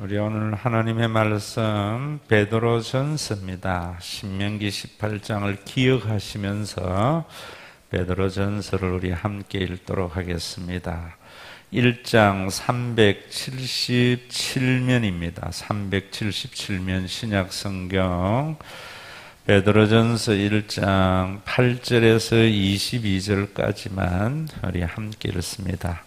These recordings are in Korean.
우리 오늘 하나님의 말씀 베드로전서입니다. 신명기 18장을 기억하시면서 베드로전서를 우리 함께 읽도록 하겠습니다. 1장 377면입니다. 377면 신약성경 베드로전서 1장 8절에서 22절까지만 우리 함께 읽습니다.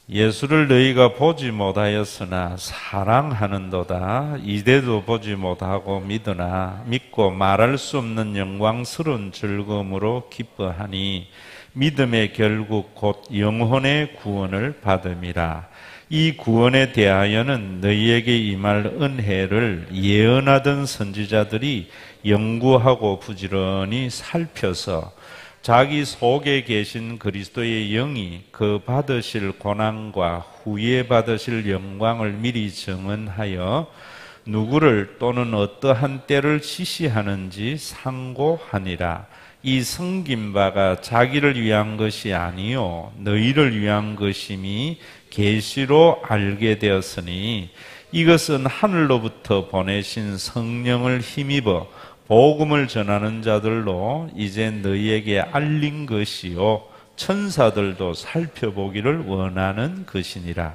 예수를 너희가 보지 못하였으나 사랑하는도다. 이대도 보지 못하고 믿으나 믿고 말할 수 없는 영광스러운 즐거움으로 기뻐하니 믿음의 결국 곧 영혼의 구원을 받음이라. 이 구원에 대하여는 너희에게 임할 은혜를 예언하던 선지자들이 연구하고 부지런히 살펴서 자기 속에 계신 그리스도의 영이 그 받으실 고난과 후에 받으실 영광을 미리 증언하여 누구를 또는 어떠한 때를 지시하는지 상고하니라. 이 섬긴 바가 자기를 위한 것이 아니요 너희를 위한 것임이 계시로 알게 되었으니 이것은 하늘로부터 보내신 성령을 힘입어 복음을 전하는 자들로 이제 너희에게 알린 것이요 천사들도 살펴보기를 원하는 것이니라.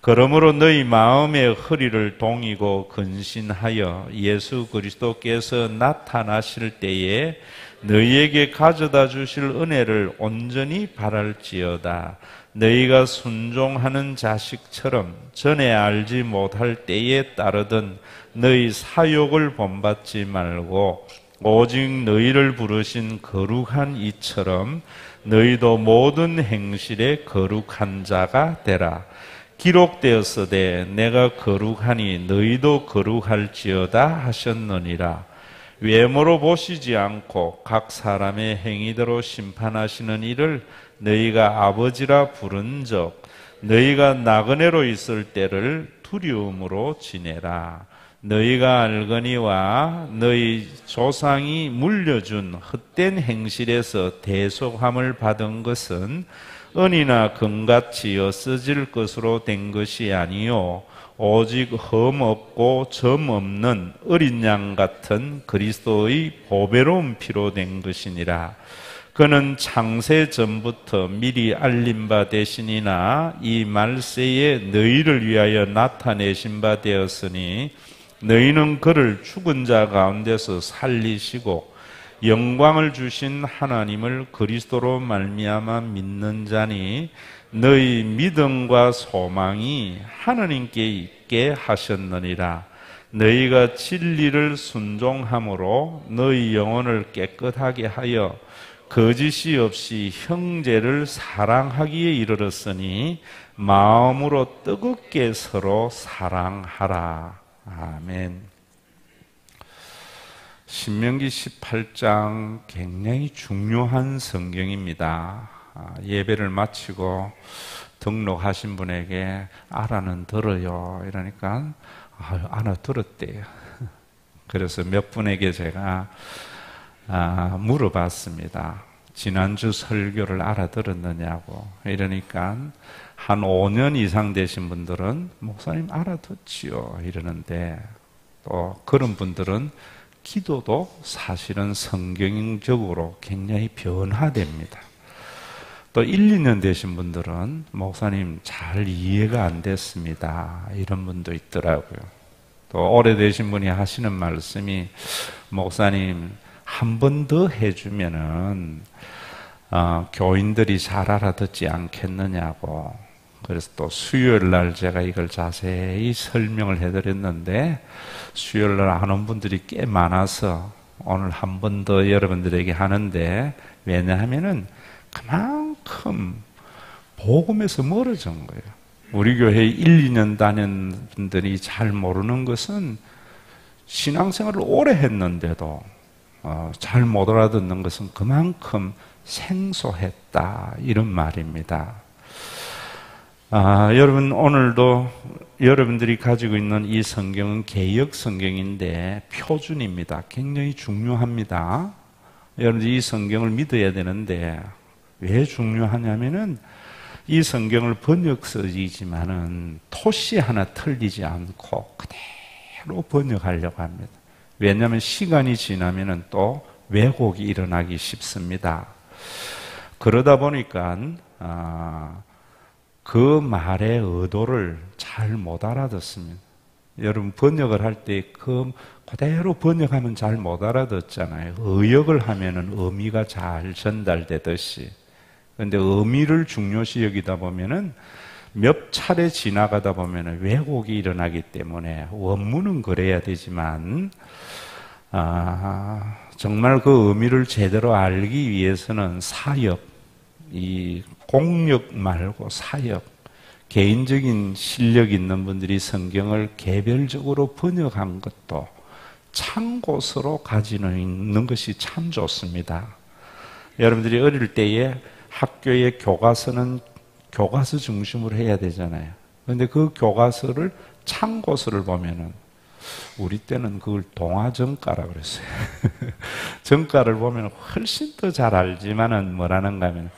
그러므로 너희 마음의 허리를 동이고 근신하여 예수 그리스도께서 나타나실 때에 너희에게 가져다 주실 은혜를 온전히 바랄지어다. 너희가 순종하는 자식처럼 전에 알지 못할 때에 따르던 너희 사욕을 본받지 말고 오직 너희를 부르신 거룩한 이처럼 너희도 모든 행실에 거룩한 자가 되라. 기록되었으되 내가 거룩하니 너희도 거룩할지어다 하셨느니라. 외모로 보시지 않고 각 사람의 행위대로 심판하시는 이를 너희가 아버지라 부른 적 너희가 나그네로 있을 때를 두려움으로 지내라. 너희가 알거니와 너희 조상이 물려준 헛된 행실에서 대속함을 받은 것은 은이나 금같이 엿어질 것으로 된 것이 아니요 오직 흠 없고 점 없는 어린 양 같은 그리스도의 보배로운 피로 된 것이니라. 그는 창세 전부터 미리 알린 바 되시니나 이 말세에 너희를 위하여 나타내신 바 되었으니 너희는 그를 죽은 자 가운데서 살리시고 영광을 주신 하나님을 그리스도로 말미암아 믿는 자니 너희 믿음과 소망이 하나님께 있게 하셨느니라. 너희가 진리를 순종함으로 너희 영혼을 깨끗하게 하여 거짓이 없이 형제를 사랑하기에 이르렀으니 마음으로 뜨겁게 서로 사랑하라. 아멘. 신명기 18장 굉장히 중요한 성경입니다. 예배를 마치고 등록하신 분에게 알아는 들어요 이러니까 알아들었대요. 그래서 몇 분에게 제가 물어봤습니다. 지난주 설교를 알아들었느냐고. 이러니까 한 5년 이상 되신 분들은 목사님 알아듣지요 이러는데, 또 그런 분들은 기도도 사실은 성경적으로 굉장히 변화됩니다. 또 1, 2년 되신 분들은 목사님 잘 이해가 안 됐습니다 이런 분도 있더라고요. 또 오래되신 분이 하시는 말씀이 목사님 한 번 더 해주면은 교인들이 잘 알아듣지 않겠느냐고. 그래서 또 수요일 날 제가 이걸 자세히 설명을 해드렸는데 수요일 날 안 온 분들이 꽤 많아서 오늘 한 번 더 여러분들에게 하는데, 왜냐하면은 그만큼 복음에서 멀어진 거예요. 우리 교회에 1, 2년 다닌 분들이 잘 모르는 것은 신앙생활을 오래 했는데도 잘 못 알아듣는 것은 그만큼 생소했다 이런 말입니다. 여러분 오늘도 여러분들이 가지고 있는 이 성경은 개역 성경인데 표준입니다. 굉장히 중요합니다. 여러분들이 이 성경을 믿어야 되는데 왜 중요하냐면은 이 성경을 번역서이지만은 토시 하나 틀리지 않고 그대로 번역하려고 합니다. 왜냐하면 시간이 지나면은 또 왜곡이 일어나기 쉽습니다. 그러다 보니까 그 말의 의도를 잘 못 알아듣습니다. 여러분 번역을 할 때 그대로 번역하면 잘 못 알아듣잖아요. 의역을 하면은 의미가 잘 전달되듯이. 그런데 의미를 중요시 여기다 보면은 몇 차례 지나가다 보면은 왜곡이 일어나기 때문에 원문은 그래야 되지만 정말 그 의미를 제대로 알기 위해서는 사역, 이 공역 말고 사역, 개인적인 실력 있는 분들이 성경을 개별적으로 번역한 것도 참고서로 가지는 있는 것이 참 좋습니다. 여러분들이 어릴 때에 학교의 교과서는 교과서 중심으로 해야 되잖아요. 그런데 그 교과서를 참고서를 보면은 우리 때는 그걸 동화전가라 그랬어요. 전가를 보면 훨씬 더 잘 알지만은 뭐라는가 하면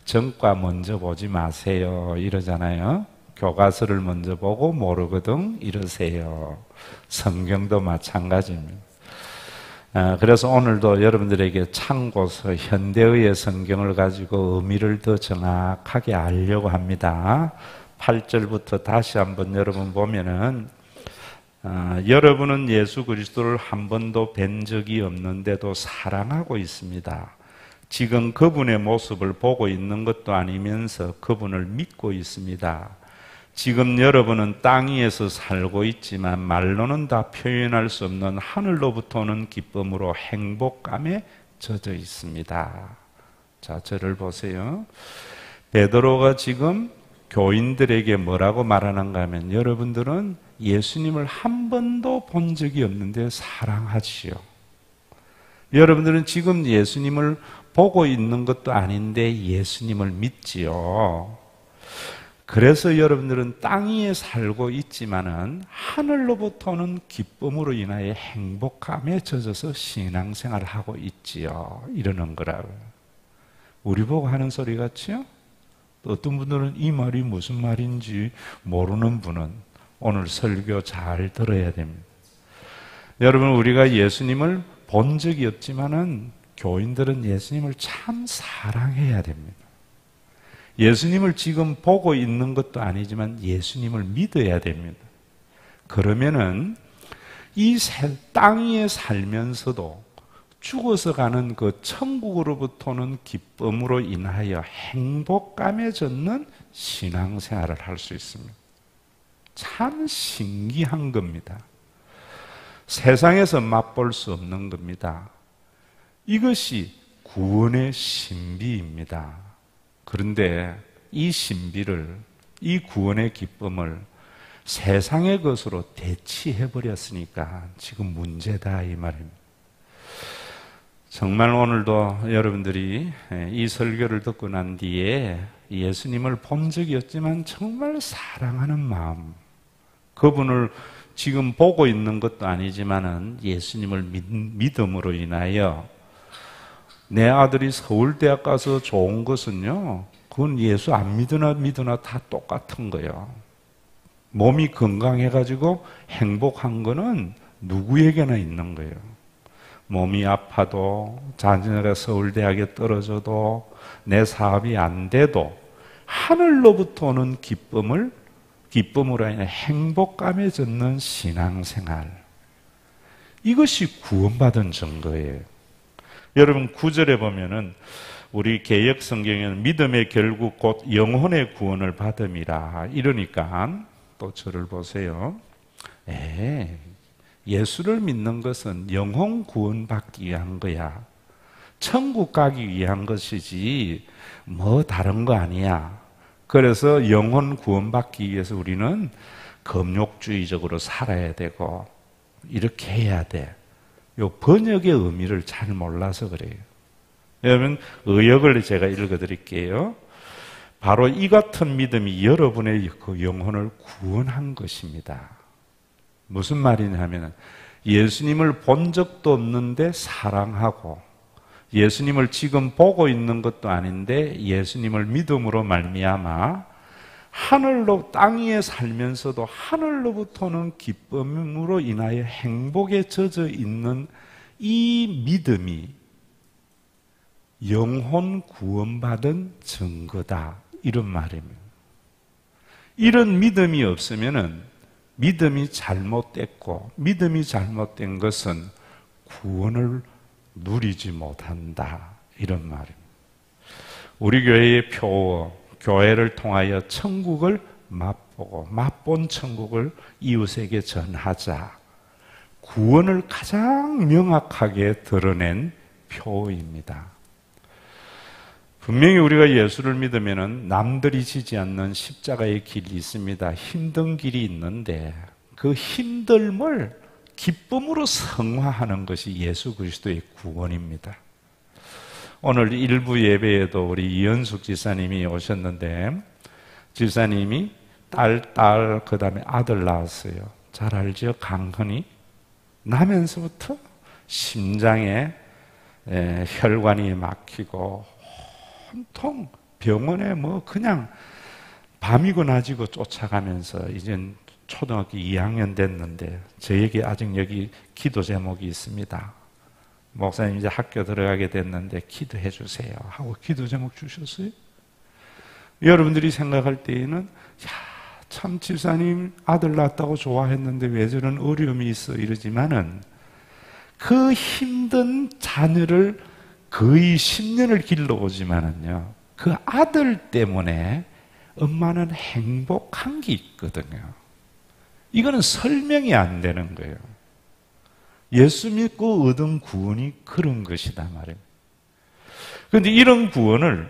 전과 먼저 보지 마세요 이러잖아요. 교과서를 먼저 보고 모르거든 이러세요. 성경도 마찬가지입니다. 그래서 오늘도 여러분들에게 참고서 현대의 성경을 가지고 의미를 더 정확하게 알려고 합니다. 8절부터 다시 한번 여러분 보면은 여러분은 예수 그리스도를 한 번도 뵌 적이 없는데도 사랑하고 있습니다. 지금 그분의 모습을 보고 있는 것도 아니면서 그분을 믿고 있습니다. 지금 여러분은 땅 위에서 살고 있지만 말로는 다 표현할 수 없는 하늘로부터 오는 기쁨으로 행복감에 젖어 있습니다. 자, 저를 보세요. 베드로가 지금 교인들에게 뭐라고 말하는가 하면 여러분들은 예수님을 한 번도 본 적이 없는데 사랑하지요. 여러분들은 지금 예수님을 보고 있는 것도 아닌데 예수님을 믿지요. 그래서 여러분들은 땅 위에 살고 있지만은 하늘로부터 오는 기쁨으로 인하여 행복감에 젖어서 신앙생활을 하고 있지요. 이러는 거라고요. 우리 보고 하는 소리 같지요? 또 어떤 분들은 이 말이 무슨 말인지 모르는 분은 오늘 설교 잘 들어야 됩니다. 여러분, 우리가 예수님을 본 적이 없지만은 교인들은 예수님을 참 사랑해야 됩니다. 예수님을 지금 보고 있는 것도 아니지만 예수님을 믿어야 됩니다. 그러면은 이 땅 위에 살면서도 죽어서 가는 그 천국으로부터는 기쁨으로 인하여 행복감에 젖는 신앙생활을 할 수 있습니다. 참 신기한 겁니다. 세상에서 맛볼 수 없는 겁니다. 이것이 구원의 신비입니다. 그런데 이 신비를, 이 구원의 기쁨을 세상의 것으로 대치해버렸으니까 지금 문제다 이 말입니다. 정말 오늘도 여러분들이 이 설교를 듣고 난 뒤에 예수님을 본 적이 없지만 정말 사랑하는 마음, 그분을 지금 보고 있는 것도 아니지만은 예수님을 믿음으로 인하여 내 아들이 서울대학 가서 좋은 것은요, 그건 예수 안 믿으나 다 똑같은 거예요. 몸이 건강해가지고 행복한 거는 누구에게나 있는 거예요. 몸이 아파도, 자녀가 서울대학에 떨어져도, 내 사업이 안 돼도 하늘로부터 오는 기쁨으로 인해 행복감에 젖는 신앙생활, 이것이 구원받은 증거예요. 여러분 9절에 보면은 우리 개역 성경에는 믿음의 결국 곧 영혼의 구원을 받음이라 이러니까 또 저를 보세요. 예수를 믿는 것은 영혼 구원받기 위한 거야. 천국 가기 위한 것이지 뭐 다른 거 아니야. 그래서 영혼 구원받기 위해서 우리는 금욕주의적으로 살아야 되고 이렇게 해야 돼. 요 번역의 의미를 잘 몰라서 그래요. 여러분, 의역을 제가 읽어드릴게요. 바로 이 같은 믿음이 여러분의 그 영혼을 구원한 것입니다. 무슨 말이냐면 예수님을 본 적도 없는데 사랑하고, 예수님을 지금 보고 있는 것도 아닌데 예수님을 믿음으로 말미암아 하늘로 땅 위에 살면서도 하늘로부터는 기쁨으로 인하여 행복에 젖어 있는 이 믿음이 영혼 구원받은 증거다, 이런 말입니다. 이런 믿음이 없으면은 믿음이 잘못됐고, 믿음이 잘못된 것은 구원을 누리지 못한다, 이런 말입니다. 우리 교회의 표어, 교회를 통하여 천국을 맛보고 맛본 천국을 이웃에게 전하자, 구원을 가장 명확하게 드러낸 표어입니다. 분명히 우리가 예수를 믿으면 남들이 지지 않는 십자가의 길이 있습니다. 힘든 길이 있는데 그 힘듦을 기쁨으로 성화하는 것이 예수 그리스도의 구원입니다. 오늘 일부 예배에도 우리 이현숙 지사님이 오셨는데, 지사님이 딸, 그 다음에 아들 낳았어요. 잘 알죠? 강헌이. 나면서부터 심장에 혈관이 막히고 온통 병원에 그냥 밤이고 낮이고 쫓아가면서 이젠 초등학교 2학년 됐는데 저에게 아직 여기 기도 제목이 있습니다. 목사님 이제 학교 들어가게 됐는데 기도해 주세요 하고 기도 제목 주셨어요. 여러분들이 생각할 때에는 참 집사님 아들 낳았다고 좋아했는데 왜 저런 어려움이 있어 이러지만은 그 힘든 자녀를 거의 10년을 길러오지만은요, 그 아들 때문에 엄마는 행복한 게 있거든요. 이거는 설명이 안 되는 거예요. 예수 믿고 얻은 구원이 그런 것이다 말이에요. 그런데 이런 구원을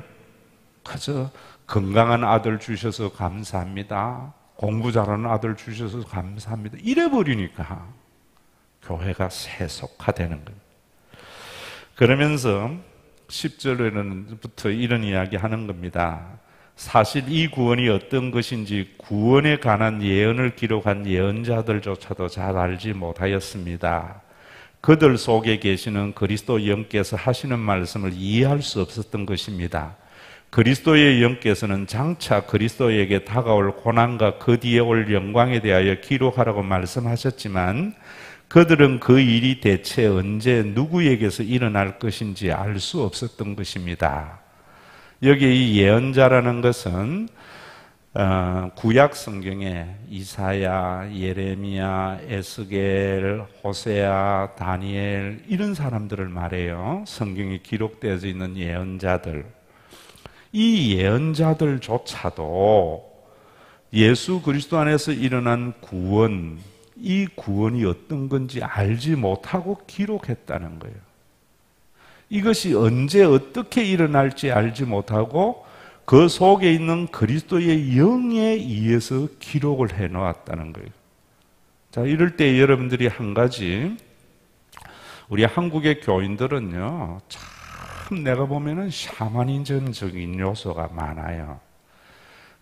그저 건강한 아들 주셔서 감사합니다, 공부 잘하는 아들 주셔서 감사합니다 이래버리니까 교회가 세속화되는 거예요. 그러면서 10절에는부터 이런 이야기 하는 겁니다. 사실 이 구원이 어떤 것인지 구원에 관한 예언을 기록한 예언자들조차도 잘 알지 못하였습니다. 그들 속에 계시는 그리스도 영께서 하시는 말씀을 이해할 수 없었던 것입니다. 그리스도의 영께서는 장차 그리스도에게 다가올 고난과 그 뒤에 올 영광에 대하여 기록하라고 말씀하셨지만 그들은 그 일이 대체 언제 누구에게서 일어날 것인지 알 수 없었던 것입니다. 여기 이 예언자라는 것은 구약 성경에 이사야, 예레미야, 에스겔, 호세아, 다니엘 이런 사람들을 말해요. 성경에 기록되어 있는 예언자들. 이 예언자들조차도 예수 그리스도 안에서 일어난 구원, 이 구원이 어떤 건지 알지 못하고 기록했다는 거예요. 이것이 언제 어떻게 일어날지 알지 못하고 그 속에 있는 그리스도의 영에 의해서 기록을 해놓았다는 거예요. 자, 이럴 때 여러분들이 한 가지, 우리 한국의 교인들은요, 참 내가 보면은 샤머니즘적인 요소가 많아요.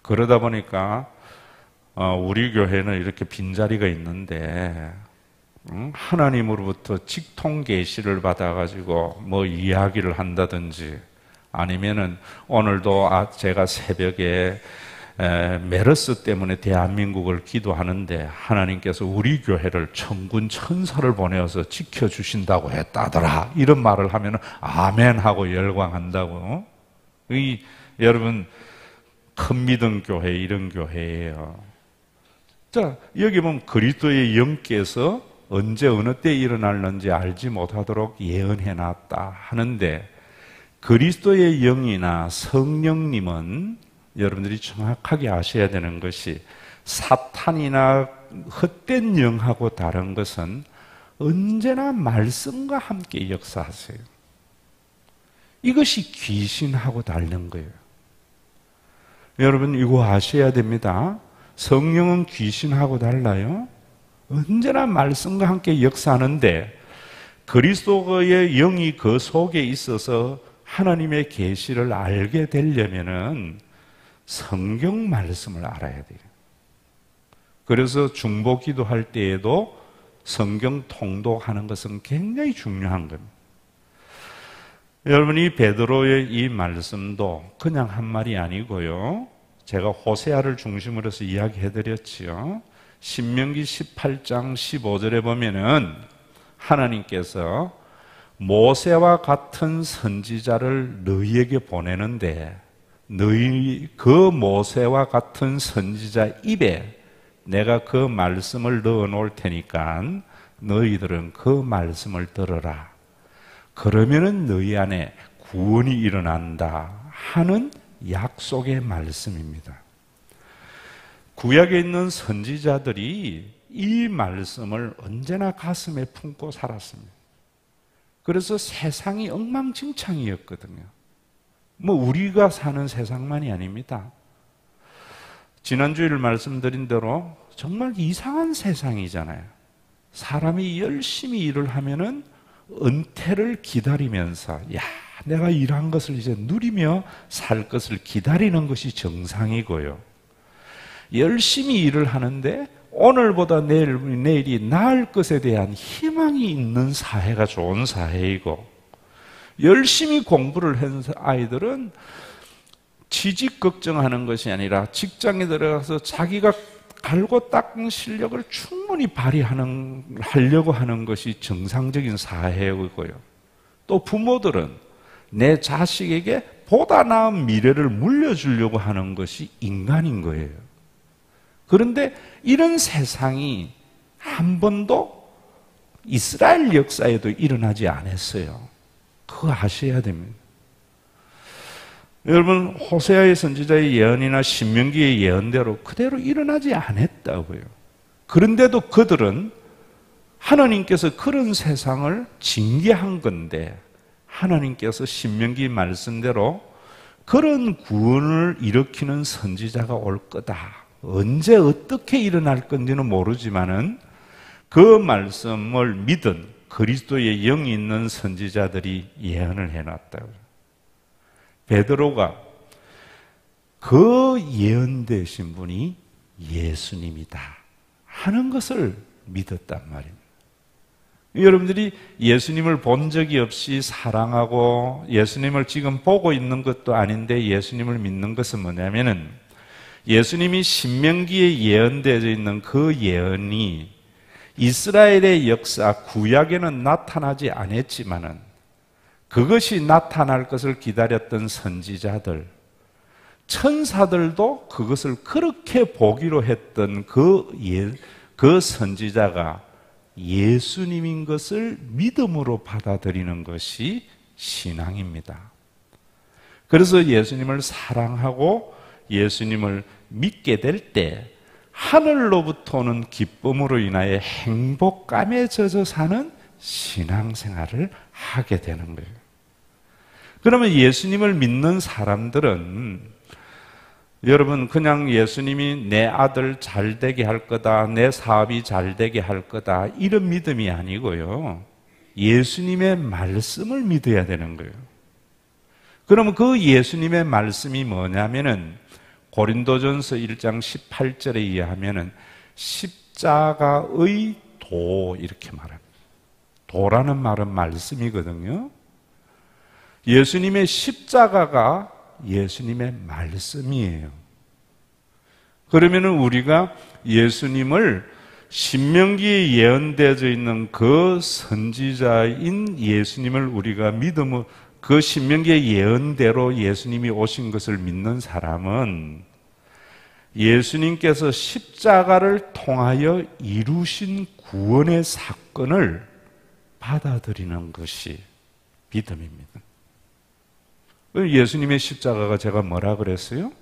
그러다 보니까 우리 교회는 이렇게 빈자리가 있는데 하나님으로부터 직통 계시를 받아가지고 이야기를 한다든지 아니면은 오늘도 제가 새벽에 메르스 때문에 대한민국을 기도하는데 하나님께서 우리 교회를 천군 천사를 보내어서 지켜주신다고 했다더라 이런 말을 하면은 아멘 하고 열광한다고. 여러분 큰 믿음 교회 이런 교회예요. 자, 여기 보면 그리스도의 영께서 언제 어느 때 일어날는지 알지 못하도록 예언해놨다 하는데 그리스도의 영이나 성령님은 여러분들이 정확하게 아셔야 되는 것이 사탄이나 헛된 영하고 다른 것은 언제나 말씀과 함께 역사하세요. 이것이 귀신하고 다른 거예요. 여러분 이거 아셔야 됩니다. 성령은 귀신하고 달라요. 언제나 말씀과 함께 역사하는데 그리스도의 영이 그 속에 있어서 하나님의 계시를 알게 되려면은 성경 말씀을 알아야 돼요. 그래서 중보 기도할 때에도 성경 통독하는 것은 굉장히 중요한 겁니다. 여러분, 이 베드로의 이 말씀도 그냥 한 말이 아니고요. 제가 호세아를 중심으로 해서 이야기해드렸지요. 신명기 18장 15절에 보면은 하나님께서 모세와 같은 선지자를 너희에게 보내는데 너희 그 모세와 같은 선지자 입에 내가 그 말씀을 넣어 놓을 테니까 너희들은 그 말씀을 들어라. 그러면은 너희 안에 구원이 일어난다 하는 약속의 말씀입니다. 구약에 있는 선지자들이 이 말씀을 언제나 가슴에 품고 살았습니다. 그래서 세상이 엉망진창이었거든요. 뭐 우리가 사는 세상만이 아닙니다. 지난주일 말씀드린 대로 정말 이상한 세상이잖아요. 사람이 열심히 일을 하면은 은퇴를 기다리면서 내가 일한 것을 이제 누리며 살 것을 기다리는 것이 정상이고요. 열심히 일을 하는데 오늘보다 내일이 나을 것에 대한 희망이 있는 사회가 좋은 사회이고, 열심히 공부를 한 아이들은 취직 걱정하는 것이 아니라 직장에 들어가서 자기가 갈고 닦은 실력을 충분히 하려고 하는 것이 정상적인 사회이고요. 또 부모들은 내 자식에게 보다 나은 미래를 물려주려고 하는 것이 인간인 거예요. 그런데 이런 세상이 한 번도 이스라엘 역사에도 일어나지 않았어요. 그거 아셔야 됩니다. 여러분, 호세아의 선지자의 예언이나 신명기의 예언대로 그대로 일어나지 않았다고요. 그런데도 그들은 하나님께서 그런 세상을 징계한 건데 하나님께서 신명기 말씀대로 그런 구원을 일으키는 선지자가 올 거다. 언제 어떻게 일어날 건지는 모르지만은 그 말씀을 믿은 그리스도의 영이 있는 선지자들이 예언을 해놨다고요. 베드로가 그 예언되신 분이 예수님이다 하는 것을 믿었단 말입니다. 여러분들이 예수님을 본 적이 없이 사랑하고 예수님을 지금 보고 있는 것도 아닌데 예수님을 믿는 것은 뭐냐면은 예수님이 신명기에 예언되어 있는 그 예언이 이스라엘의 역사 구약에는 나타나지 않았지만은 그것이 나타날 것을 기다렸던 선지자들, 천사들도 그것을 그렇게 보기로 했던 그 선지자가 예수님인 것을 믿음으로 받아들이는 것이 신앙입니다. 그래서 예수님을 사랑하고 예수님을 믿게 될 때 하늘로부터 오는 기쁨으로 인하여 행복감에 젖어 사는 신앙생활을 하게 되는 거예요. 그러면 예수님을 믿는 사람들은 여러분 그냥 예수님이 내 아들 잘 되게 할 거다, 내 사업이 잘 되게 할 거다 이런 믿음이 아니고요. 예수님의 말씀을 믿어야 되는 거예요. 그러면 그 예수님의 말씀이 뭐냐면은 고린도전서 1장 18절에 의하면은 십자가의 도 이렇게 말합니다. 도라는 말은 말씀이거든요. 예수님의 십자가가 예수님의 말씀이에요. 그러면은 우리가 예수님을 신명기에 예언되어져 있는 그 선지자인 예수님을 우리가 믿음으로 그 신명기의 예언대로 예수님이 오신 것을 믿는 사람은 예수님께서 십자가를 통하여 이루신 구원의 사건을 받아들이는 것이 믿음입니다. 예수님의 십자가가 제가 뭐라 그랬어요?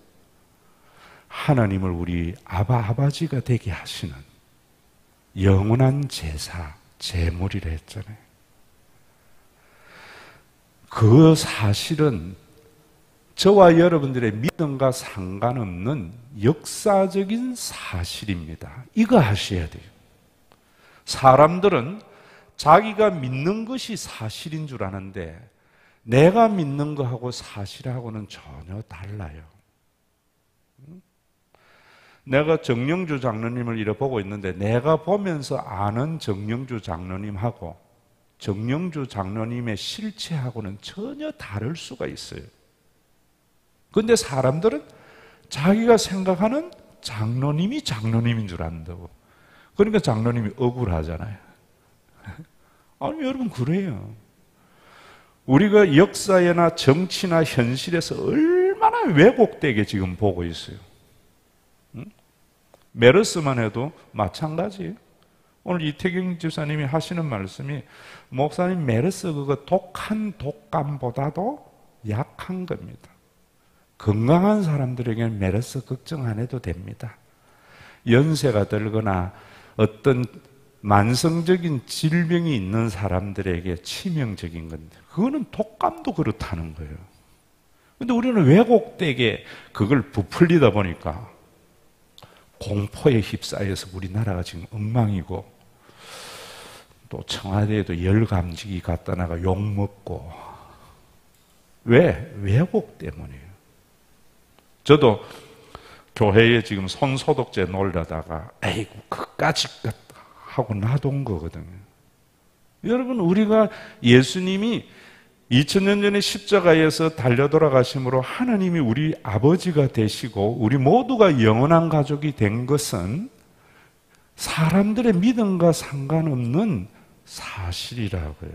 하나님을 우리 아버지가 되게 하시는 영원한 제사, 제물이라 했잖아요. 그 사실은 저와 여러분들의 믿음과 상관없는 역사적인 사실입니다. 이거 아셔야 돼요. 사람들은 자기가 믿는 것이 사실인 줄 아는데 내가 믿는 거하고 사실하고는 전혀 달라요. 내가 정영주 장로님을 이래 보고 있는데 내가 보면서 아는 정영주 장로님하고 정영주 장로님의 실체하고는 전혀 다를 수가 있어요. 그런데 사람들은 자기가 생각하는 장로님이 장로님인 줄 안다고. 그러니까 장로님이 억울하잖아요. 아니, 여러분, 그래요. 우리가 역사에나 정치나 현실에서 얼마나 왜곡되게 지금 보고 있어요. 메르스만 해도 마찬가지예요. 오늘 이태경 집사님이 하시는 말씀이, 목사님, 메르스 그거 독한 독감보다도 약한 겁니다. 건강한 사람들에게는 메르스 걱정 안 해도 됩니다. 연세가 들거나 어떤 만성적인 질병이 있는 사람들에게 치명적인 건데, 그거는 독감도 그렇다는 거예요. 근데 우리는 왜곡되게 그걸 부풀리다 보니까 공포에 휩싸여서 우리나라가 지금 엉망이고, 또 청와대에도 열감지기 갖다 나가 욕먹고. 왜? 왜곡 때문이에요. 저도 교회에 지금 손소독제 놀려다가 에이구 그까짓 것 하고 놔둔 거거든요. 여러분, 우리가 예수님이 2000년 전에 십자가에서 달려 돌아가심으로 하나님이 우리 아버지가 되시고 우리 모두가 영원한 가족이 된 것은 사람들의 믿음과 상관없는 사실이라고요.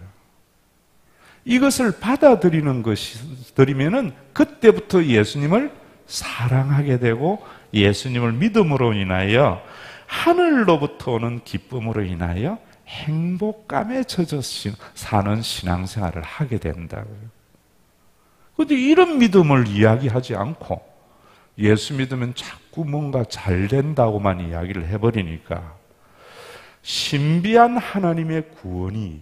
이것을 받아들이는 것이면은 그때부터 예수님을 사랑하게 되고 예수님을 믿음으로 인하여 하늘로부터 오는 기쁨으로 인하여 행복감에 젖어 사는 신앙생활을 하게 된다고요. 그런데 이런 믿음을 이야기하지 않고 예수 믿으면 자꾸 뭔가 잘 된다고만 이야기를 해버리니까 신비한 하나님의 구원이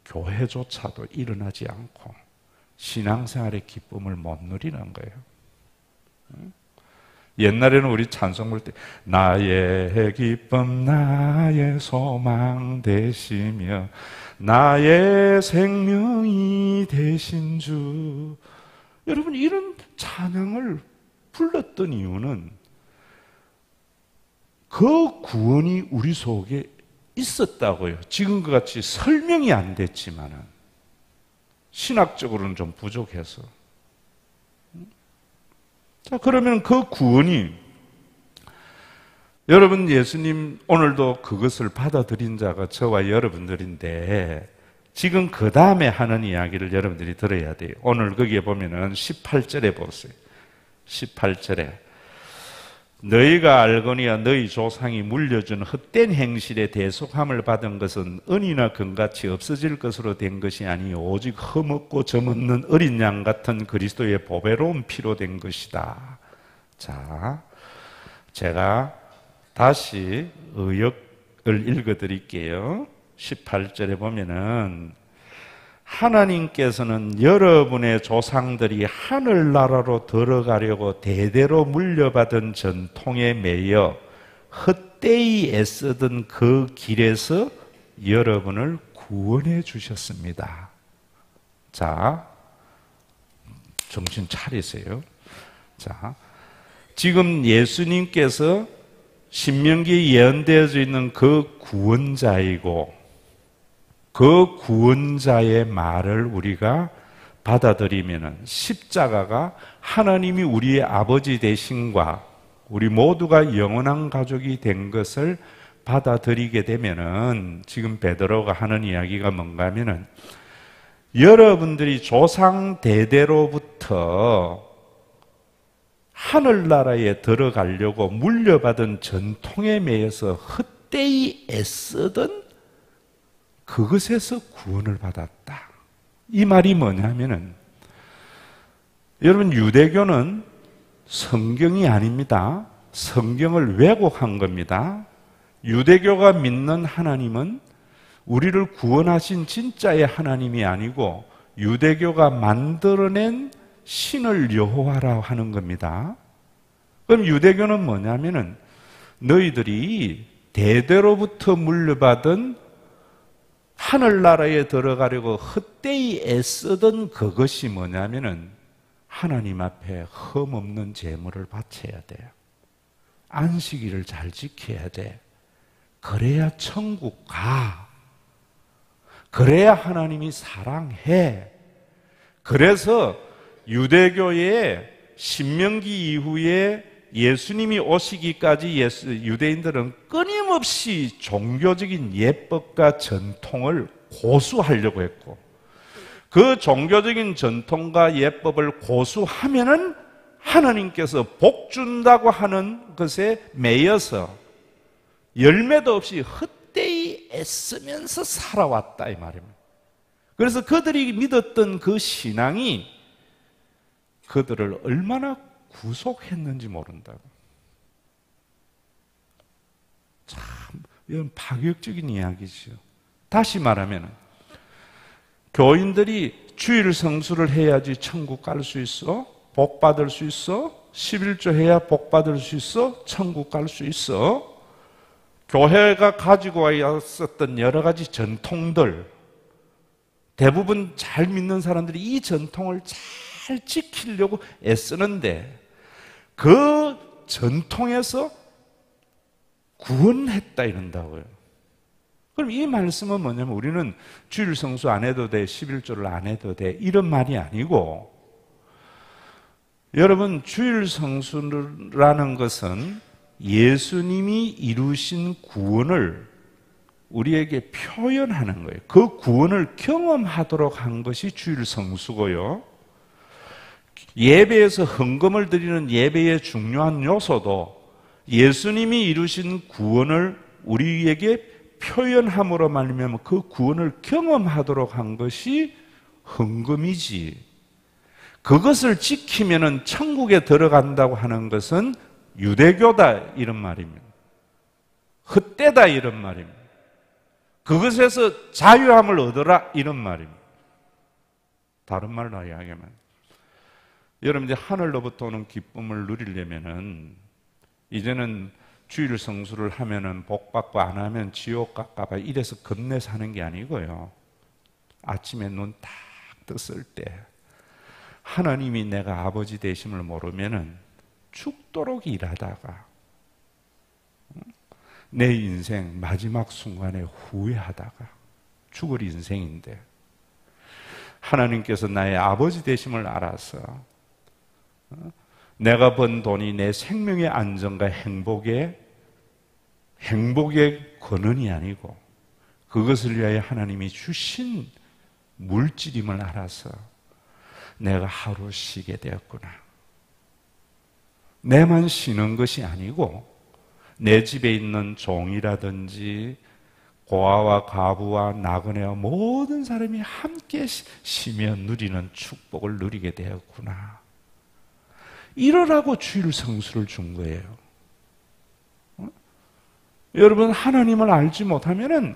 교회조차도 일어나지 않고 신앙생활의 기쁨을 못 누리는 거예요. 옛날에는 우리 찬송 볼 때 나의 기쁨 나의 소망 되시며 나의 생명이 되신 주, 여러분 이런 찬양을 불렀던 이유는 그 구원이 우리 속에 있었다고요. 지금과 같이 설명이 안 됐지만은 신학적으로는 좀 부족해서. 자, 그러면 그 구원이, 여러분 예수님 오늘도 그것을 받아들인 자가 저와 여러분들인데 지금 그 다음에 하는 이야기를 여러분들이 들어야 돼요. 오늘 거기에 보면은 18절에 보세요. 18절에 너희가 알거니와 너희 조상이 물려준 헛된 행실에 대속함을 받은 것은 은이나 금같이 없어질 것으로 된 것이 아니요 오직 흠없고 점없는 어린 양 같은 그리스도의 보배로운 피로 된 것이다. 자, 제가 다시 의역을 읽어드릴게요. 18절에 보면은 하나님께서는 여러분의 조상들이 하늘나라로 들어가려고 대대로 물려받은 전통에 매여 헛되이 애쓰던 그 길에서 여러분을 구원해 주셨습니다. 자, 정신 차리세요. 자, 지금 예수님께서 신명기에 예언되어져 있는 그 구원자이고 그 구원자의 말을 우리가 받아들이면은 십자가가 하나님이 우리의 아버지 되심과 우리 모두가 영원한 가족이 된 것을 받아들이게 되면은 지금 베드로가 하는 이야기가 뭔가 하면은 여러분들이 조상 대대로부터 하늘나라에 들어가려고 물려받은 전통에 매여서 헛되이 애쓰던 그것에서 구원을 받았다. 이 말이 뭐냐면은 여러분 유대교는 성경이 아닙니다. 성경을 왜곡한 겁니다. 유대교가 믿는 하나님은 우리를 구원하신 진짜의 하나님이 아니고 유대교가 만들어낸 신을 여호와라 하는 겁니다. 그럼 유대교는 뭐냐면은 너희들이 대대로부터 물려받은 하늘나라에 들어가려고 헛되이 애쓰던 그것이 뭐냐면은 하나님 앞에 흠없는 제물을 바쳐야 돼요. 안식일을 잘 지켜야 돼. 그래야 천국 가. 그래야 하나님이 사랑해. 그래서 유대교의 신명기 이후에 예수님이 오시기까지 유대인들은 끊임없이 종교적인 예법과 전통을 고수하려고 했고, 그 종교적인 전통과 예법을 고수하면은 하나님께서 복 준다고 하는 것에 매여서 열매도 없이 헛되이 애쓰면서 살아왔다 이 말입니다. 그래서 그들이 믿었던 그 신앙이 그들을 얼마나 구속했는지 모른다고. 참 이건 파격적인 이야기죠. 다시 말하면 교인들이 주일 성수를 해야지 천국 갈 수 있어? 복 받을 수 있어? 11조 해야 복 받을 수 있어? 천국 갈 수 있어? 교회가 가지고 왔었던 여러 가지 전통들, 대부분 잘 믿는 사람들이 이 전통을 잘 지키려고 애쓰는데 그 전통에서 구원했다 이런다고요. 그럼 이 말씀은 뭐냐면 우리는 주일 성수 안 해도 돼, 11조를 안 해도 돼 이런 말이 아니고, 여러분 주일 성수라는 것은 예수님이 이루신 구원을 우리에게 표현하는 거예요. 그 구원을 경험하도록 한 것이 주일 성수고요. 예배에서 헌금을 드리는 예배의 중요한 요소도 예수님이 이루신 구원을 우리에게 표현함으로 말미암아 그 구원을 경험하도록 한 것이 헌금이지, 그것을 지키면은 천국에 들어간다고 하는 것은 유대교다 이런 말입니다. 헛되다 이런 말입니다. 그것에서 자유함을 얻어라 이런 말입니다. 다른 말로 이야기하면 여러분들 하늘로부터 오는 기쁨을 누리려면은 이제는 주일 성수를 하면은 복 받고 안 하면 지옥 갈까봐 이래서 겁내 사는 게 아니고요. 아침에 눈 딱 떴을 때 하나님이 내가 아버지 되심을 모르면은 죽도록 일하다가 내 인생 마지막 순간에 후회하다가 죽을 인생인데, 하나님께서 나의 아버지 되심을 알아서 내가 번 돈이 내 생명의 안정과 행복의 근원이 아니고 그것을 위하여 하나님이 주신 물질임을 알아서 내가 하루 쉬게 되었구나. 내만 쉬는 것이 아니고 내 집에 있는 종이라든지 고아와 과부와 나그네와 모든 사람이 함께 쉬며 누리는 축복을 누리게 되었구나. 이러라고 주일 성수를 준 거예요. 여러분, 하나님을 알지 못하면은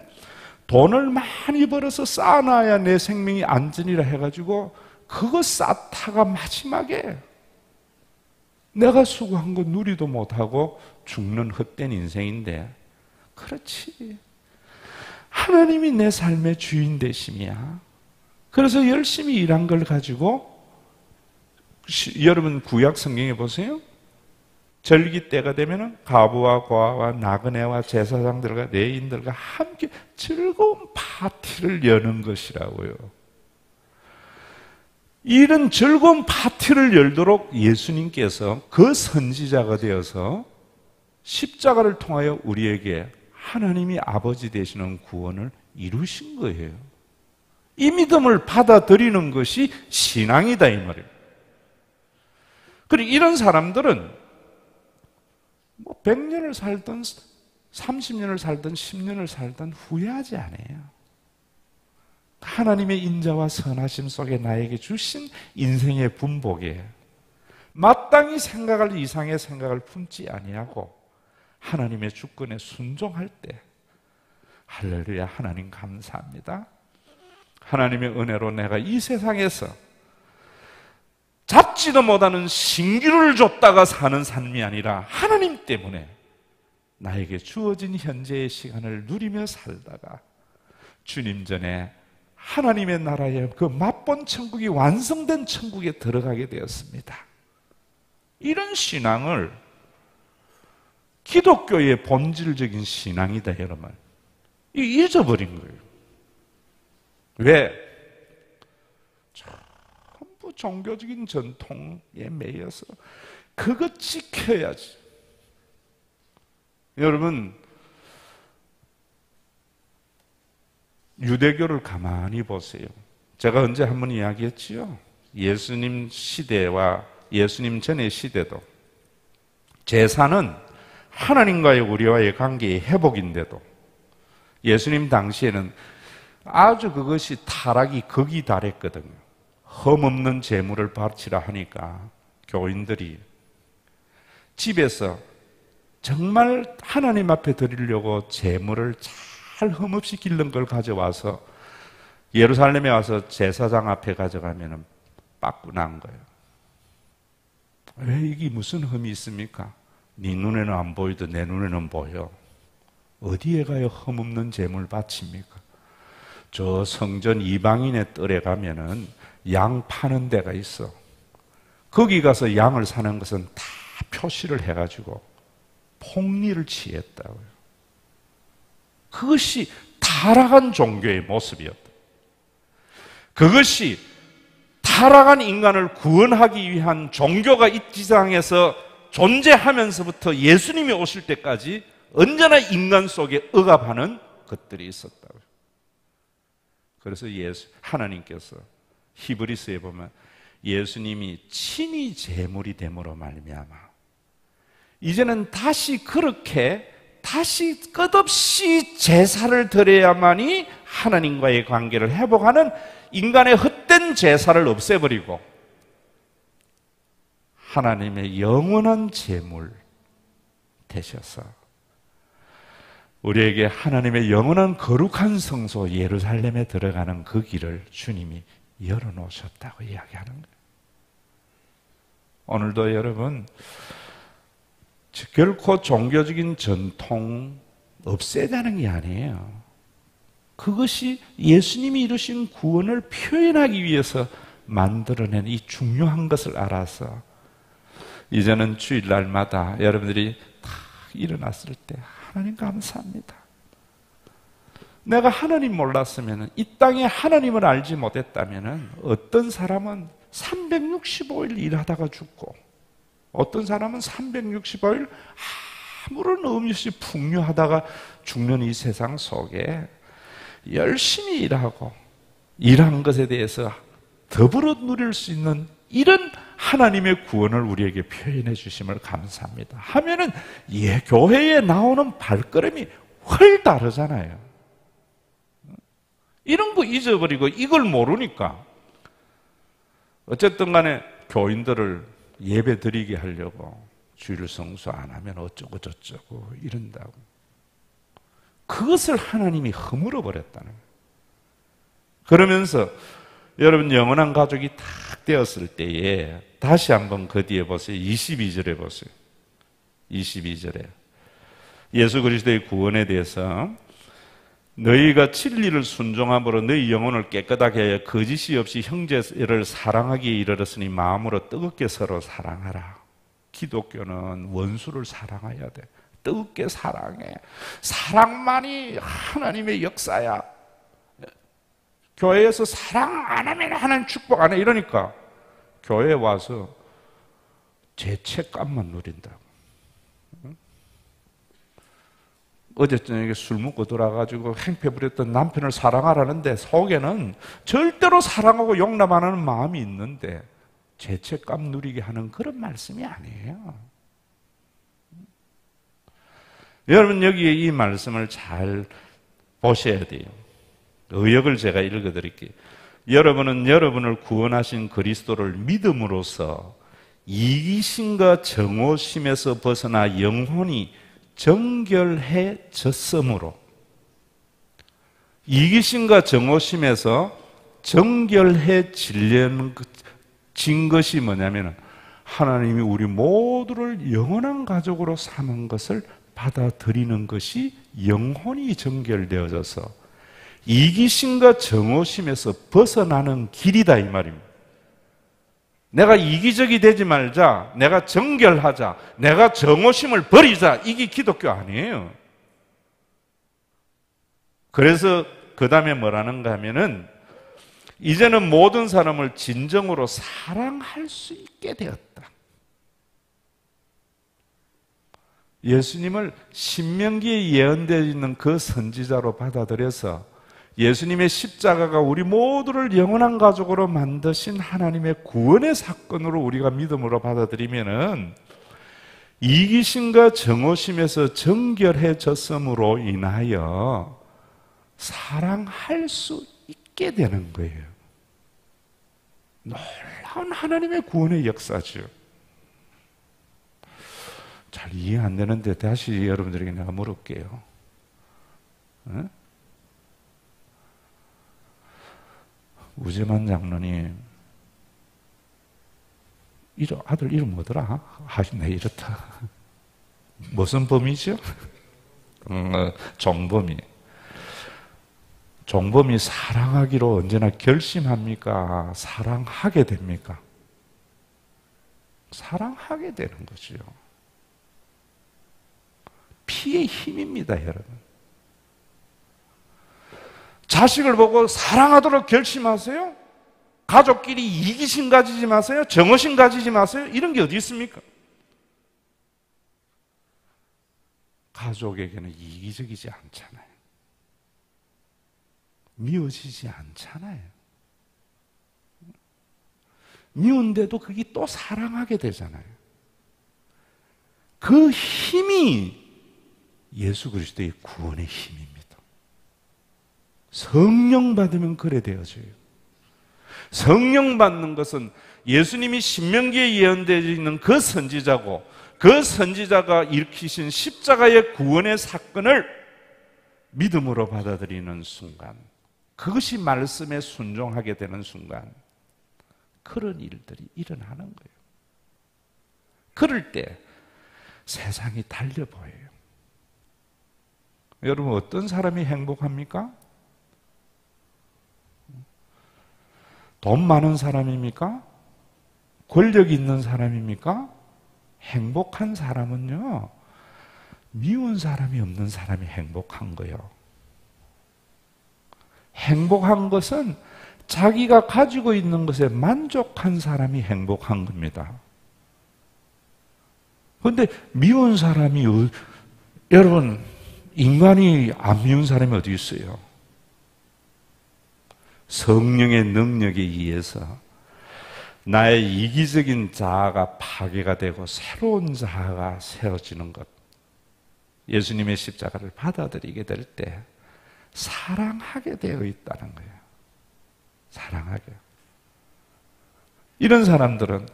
돈을 많이 벌어서 쌓아놔야 내 생명이 안전이라 해가지고 그거 쌓다가 마지막에 내가 수고한 거 누리도 못하고 죽는 헛된 인생인데, 그렇지. 하나님이 내 삶의 주인 되심이야. 그래서 열심히 일한 걸 가지고, 여러분 구약 성경에 보세요. 절기 때가 되면은 과부와 고아와 나그네와 제사장들과 레위인들과 함께 즐거운 파티를 여는 것이라고요. 이런 즐거운 파티를 열도록 예수님께서 그 선지자가 되어서 십자가를 통하여 우리에게 하나님이 아버지 되시는 구원을 이루신 거예요. 이 믿음을 받아들이는 것이 신앙이다 이 말이에요. 그리고 이런 사람들은 100년을 살든 30년을 살든 10년을 살든 후회하지 않아요. 하나님의 인자와 선하심 속에 나에게 주신 인생의 분복에 마땅히 생각할 이상의 생각을 품지 아니하고 하나님의 주권에 순종할 때, 할렐루야, 하나님 감사합니다. 하나님의 은혜로 내가 이 세상에서 잡지도 못하는 신기루를 줬다가 사는 삶이 아니라 하나님 때문에 나에게 주어진 현재의 시간을 누리며 살다가 주님 전에 하나님의 나라의 그 맛본 천국이 완성된 천국에 들어가게 되었습니다. 이런 신앙을 기독교의 본질적인 신앙이다 여러분. 잊어버린 거예요. 왜? 전부 종교적인 전통에 매여서 그거 지켜야지. 여러분, 유대교를 가만히 보세요. 제가 언제 한번 이야기했지요? 예수님 시대와 예수님 전의 시대도 제사는 하나님과의 우리와의 관계의 회복인데도 예수님 당시에는 아주 그것이 타락이 극이 달했거든요. 흠없는 제물을 바치라 하니까 교인들이 집에서 정말 하나님 앞에 드리려고 제물을 잘 흠없이 기른 걸 가져와서 예루살렘에 와서 제사장 앞에 가져가면 빠꾸난 거예요. 왜 이게 무슨 흠이 있습니까? 네 눈에는 안 보이도 내 눈에는 보여. 어디에 가요 흠없는 제물 바칩니까? 저 성전 이방인의 뜰에 가면은 양 파는 데가 있어. 거기 가서 양을 사는 것은 다 표시를 해가지고 폭리를 취했다고요. 그것이 타락한 종교의 모습이었다. 그것이 타락한 인간을 구원하기 위한 종교가 이 지상에서 존재하면서부터 예수님이 오실 때까지 언제나 인간 속에 억압하는 것들이 있었다고요. 그래서 하나님께서 히브리서에 보면 예수님이 친히 제물이 됨으로 말미암아 이제는 다시 그렇게 다시 끝없이 제사를 드려야만이 하나님과의 관계를 회복하는 인간의 헛된 제사를 없애버리고 하나님의 영원한 제물 되셔서 우리에게 하나님의 영원한 거룩한 성소 예루살렘에 들어가는 그 길을 주님이 열어놓으셨다고 이야기하는 거예요. 오늘도 여러분 결코 종교적인 전통 없애자는 게 아니에요. 그것이 예수님이 이루신 구원을 표현하기 위해서 만들어낸 이 중요한 것을 알아서 이제는 주일날마다 여러분들이 다 일어났을 때 하나님 감사합니다. 내가 하나님 몰랐으면 이 땅에 하나님을 알지 못했다면 어떤 사람은 365일 일하다가 죽고 어떤 사람은 365일 아무런 의미 없이 풍요하다가 죽는 이 세상 속에 열심히 일하고 일한 것에 대해서 더불어 누릴 수 있는 이런 하나님의 구원을 우리에게 표현해 주심을 감사합니다 하면은 교회에 나오는 발걸음이 훨 다르잖아요. 이런 거 잊어버리고 이걸 모르니까 어쨌든 간에 교인들을 예배 드리게 하려고 주일 성수 안 하면 어쩌고 저쩌고 이런다고. 그것을 하나님이 허물어 버렸다는 거예요. 그러면서 여러분 영원한 가족이 딱 되었을 때에 다시 한번 그 뒤에 보세요. 22절에 보세요. 22절에 예수 그리스도의 구원에 대해서 너희가 진리를 순종함으로 너희 영혼을 깨끗하게 하여 거짓이 없이 형제를 사랑하기에 이르렀으니 마음으로 뜨겁게 서로 사랑하라. 기독교는 원수를 사랑해야 돼. 뜨겁게 사랑해. 사랑만이 하나님의 역사야. 교회에서 사랑 안 하면 하나님 축복 안 해 이러니까 교회에 와서 죄책감만 누린다고. 어제 저녁에 술 먹고 돌아가지고 행패 부렸던 남편을 사랑하라는데 속에는 절대로 사랑하고 용납 안 하는 마음이 있는데 죄책감 누리게 하는 그런 말씀이 아니에요. 여러분 여기에 이 말씀을 잘 보셔야 돼요. 의역을 제가 읽어드릴게요. 여러분은 여러분을 구원하신 그리스도를 믿음으로써 이기심과 정오심에서 벗어나 영혼이 정결해졌으므로 이기심과 정오심에서 정결해진 것이 뭐냐면 하나님이 우리 모두를 영원한 가족으로 삼은 것을 받아들이는 것이 영혼이 정결되어져서 이기심과 정오심에서 벗어나는 길이다 이 말입니다. 내가 이기적이 되지 말자, 내가 정결하자, 내가 정오심을 버리자, 이게 기독교 아니에요. 그래서 그 다음에 뭐라는가 하면은 이제는 모든 사람을 진정으로 사랑할 수 있게 되었다. 예수님을 신명기에 예언되어 있는 그 선지자로 받아들여서 예수님의 십자가가 우리 모두를 영원한 가족으로 만드신 하나님의 구원의 사건으로 우리가 믿음으로 받아들이면은 이기심과 정오심에서 정결해졌음으로 인하여 사랑할 수 있게 되는 거예요. 놀라운 하나님의 구원의 역사죠. 잘 이해 안 되는데 다시 여러분들에게 내가 물을게요. 네? 우재만 장로님, 아들 이름 뭐더라? 네, 이렇다. 무슨 범이죠? 종범이. 종범이 사랑하기로 언제나 결심합니까? 사랑하게 됩니까? 사랑하게 되는 거죠. 피의 힘입니다, 여러분. 자식을 보고 사랑하도록 결심하세요? 가족끼리 이기심 가지지 마세요? 정오심 가지지 마세요? 이런 게 어디 있습니까? 가족에게는 이기적이지 않잖아요. 미워지지 않잖아요. 미운데도 그게 또 사랑하게 되잖아요. 그 힘이 예수 그리스도의 구원의 힘입니다. 성령 받으면 그래 되어져요. 성령 받는 것은 예수님이 신명기에 예언되어 있는 그 선지자고, 그 선지자가 일으키신 십자가의 구원의 사건을 믿음으로 받아들이는 순간, 그것이 말씀에 순종하게 되는 순간, 그런 일들이 일어나는 거예요. 그럴 때 세상이 달려 보여요. 여러분, 어떤 사람이 행복합니까? 돈 많은 사람입니까? 권력 있는 사람입니까? 행복한 사람은요, 미운 사람이 없는 사람이 행복한 거예요. 행복한 것은 자기가 가지고 있는 것에 만족한 사람이 행복한 겁니다. 그런데 미운 사람이, 여러분, 인간이 안 미운 사람이 어디 있어요? 성령의 능력에 의해서 나의 이기적인 자아가 파괴가 되고 새로운 자아가 세워지는 것. 예수님의 십자가를 받아들이게 될 때 사랑하게 되어 있다는 거예요. 사랑하게. 이런 사람들은,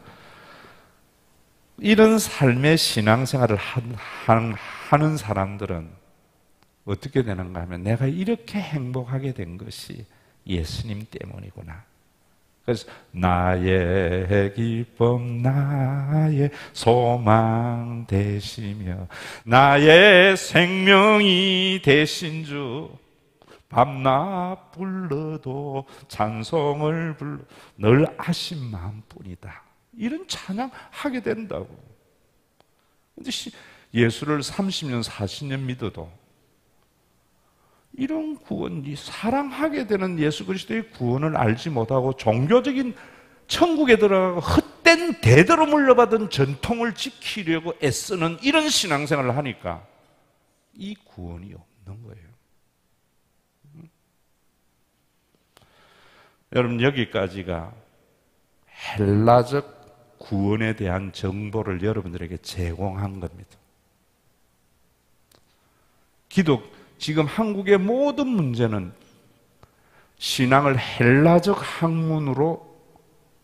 이런 삶의 신앙생활을 하는 사람들은 어떻게 되는가 하면, 내가 이렇게 행복하게 된 것이 예수님 때문이구나. 그래서 나의 기쁨, 나의 소망 되시며 나의 생명이 되신 주, 밤낮 불러도 찬송을 불러 늘 아신 마음뿐이다. 이런 찬양하게 된다고. 근데 예수를 30년, 40년 믿어도 이런 구원, 이 사랑하게 되는 예수 그리스도의 구원을 알지 못하고 종교적인 천국에 들어가고 헛된 대대로 물려받은 전통을 지키려고 애쓰는 이런 신앙생활을 하니까 이 구원이 없는 거예요. 여러분, 여기까지가 헬라적 구원에 대한 정보를 여러분들에게 제공한 겁니다. 지금 한국의 모든 문제는 신앙을 헬라적 학문으로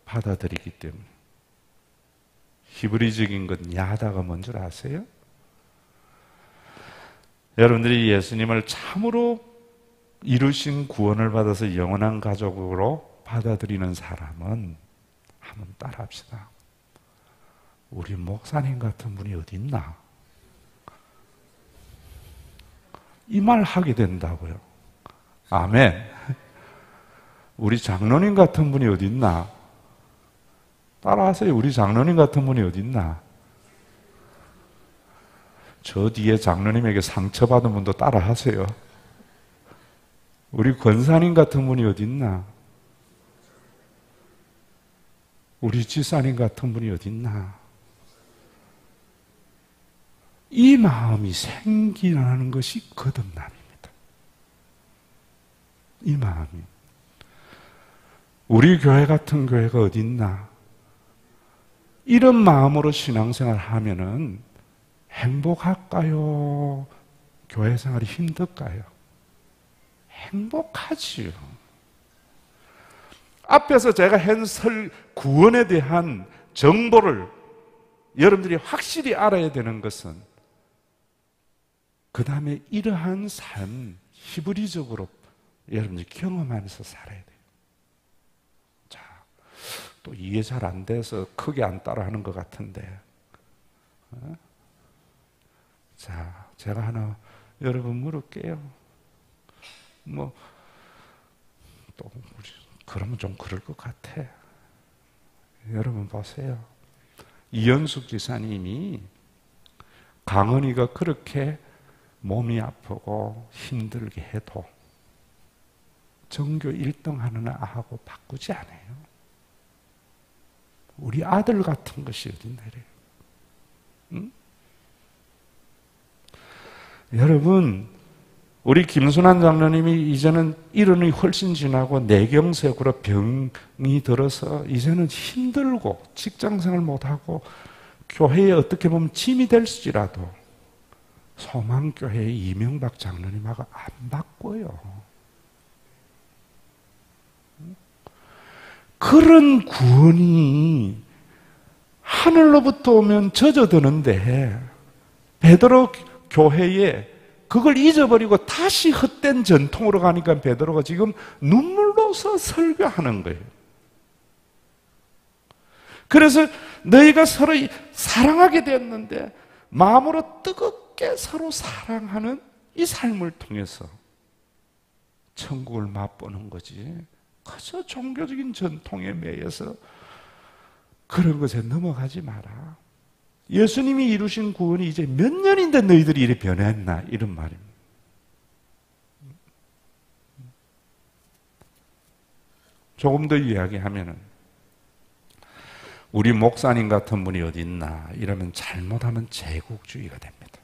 받아들이기 때문에. 히브리적인 건 야다가 뭔 줄 아세요? 여러분들이 예수님을 참으로 이루신 구원을 받아서 영원한 가족으로 받아들이는 사람은 한번 따라합시다. 우리 목사님 같은 분이 어디 있나? 이 말 하게 된다고요. 아멘. 우리 장로님 같은 분이 어디 있나? 따라하세요. 우리 장로님 같은 분이 어디 있나? 저 뒤에 장로님에게 상처받은 분도 따라하세요. 우리 권사님 같은 분이 어디 있나? 우리 지사님 같은 분이 어딨나? 이 마음이 생기라는 것이 거듭남입니다. 이 마음이. 우리 교회 같은 교회가 어딨나? 이런 마음으로 신앙생활 하면은 행복할까요? 교회 생활이 힘들까요? 행복하지요. 앞에서 제가 한 구원에 대한 정보를 여러분들이 확실히 알아야 되는 것은 그 다음에 이러한 삶, 히브리적으로 여러분들이 경험하면서 살아야 돼요. 자, 또 이해 잘 안 돼서 크게 안 따라하는 것 같은데. 자, 제가 하나 여러분 물을게요. 또 그러면 좀 그럴 것 같아. 여러분 보세요. 이현숙 지사님이 강은이가 그렇게 몸이 아프고 힘들게 해도 전교 1등 하는 아하고 바꾸지 않아요. 우리 아들 같은 것이 어딨나래요. 응? 여러분, 우리 김순환 장로님이 이제는 이른이 훨씬 지나고 뇌경색으로 병이 들어서 이제는 힘들고 직장생활 못하고 교회에 어떻게 보면 짐이 될지라도 소망교회의 이명박 장로님하고 안 바꿔요. 그런 구원이 하늘로부터 오면 젖어드는데 베드로 교회에 그걸 잊어버리고 다시 헛된 전통으로 가니까 베드로가 지금 눈물로서 설교하는 거예요. 그래서 너희가 서로 사랑하게 되었는데 마음으로 뜨겁게 서로 사랑하는 이 삶을 통해서 천국을 맛보는 거지. 그저 종교적인 전통에 매여서 그런 것에 넘어가지 마라. 예수님이 이루신 구원이 이제 몇 년인데 너희들이 이렇게 변했나? 이런 말입니다. 조금 더 이야기하면은 우리 목사님 같은 분이 어디 있나? 이러면 잘못하면 제국주의가 됩니다.